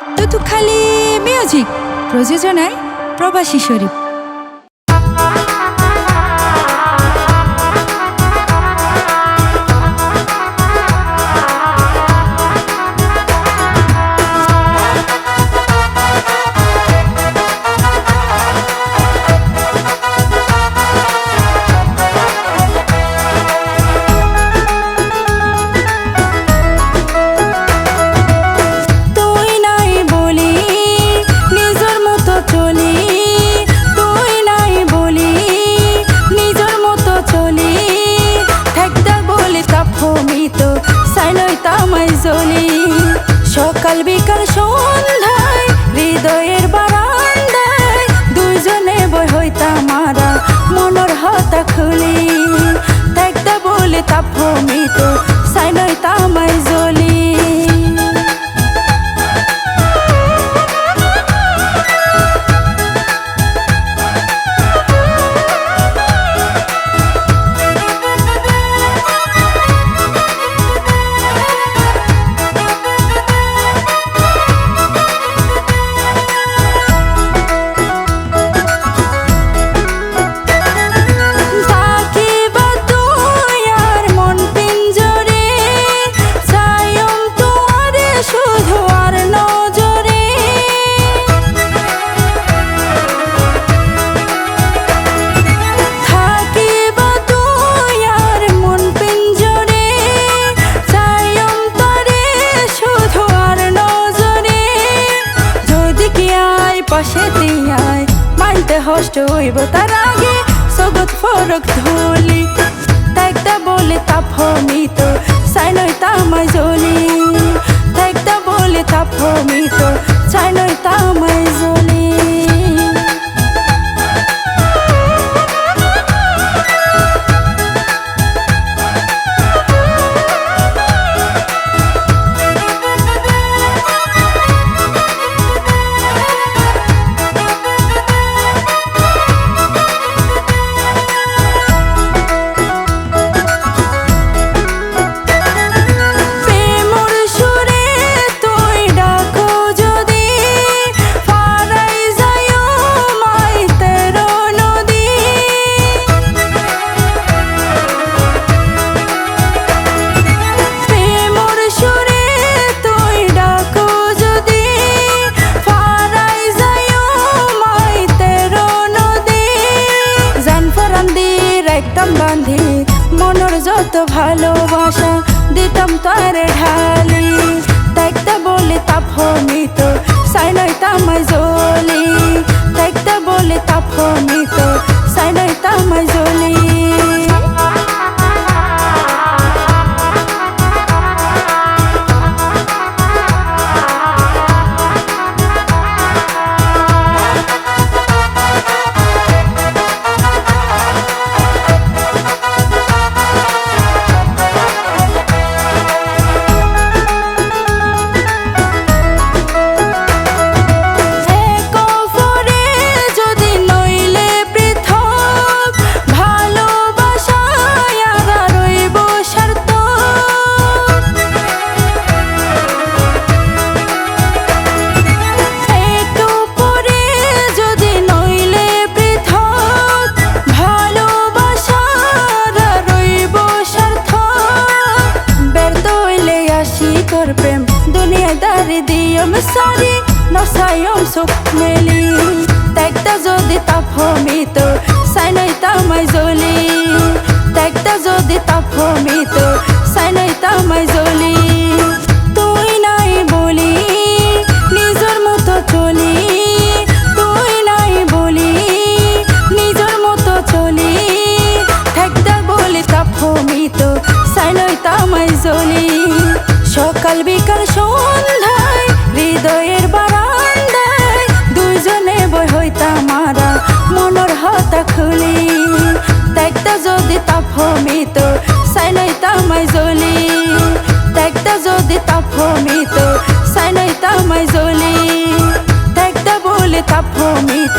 তুতুখালি music প্রযোজনায় প্রবাসী শরীফ। সকাল বিকাল সন্ধ্যায় হৃদয়ের বারান্দায় দুইজনে বই হইতাম মারা মনের হতা খুলি দেখতে বলে তাপ মিত সাইনইতাম জ্বলি। পাশেতে আয় মানতে হষ্ট হইব তার আগে সগত ফরক ধুলি দেখতে বলে তাপ মিত সাইনইতাম জ্বলি দেখতে বলে তাপ মিত সাইনইতাম জ্বলি। বান্ধি মনের যত ভালোবাসা দিতাম তার ঢালি দেখতে বলে তাপ মিত সাইনইতাম জ্বলি দেখতে বলে তাপ মিত সাইনইতাম জ্বলি। প্রেম দুনিয়াদারি দিয়ম সারি নসায়ম সুখ মেলি দেখতে যদি তাপ মিত সাইনইতাম জ্বলি দেখতে যদি তাপ মিত সাইনইতাম জ্বলি। তুই নাই বলি নিজের মতো চলি তুই নাই বলি নিজের মতো চলি দেখতে বলি তাপ মিত সাইনইতাম জ্বলি। সকাল বিকাল সন্ধ্যায় হৃদয়ের বারান্দায় দুইজনে বই হইতাম মারা মনের হতা খুলি দেখতে যদি তাপ মিত সাইনইতাম জ্বলি দেখতে যদি তাপ মিত সাইনইতাম জ্বলি দেখতে বলে তাপ মিত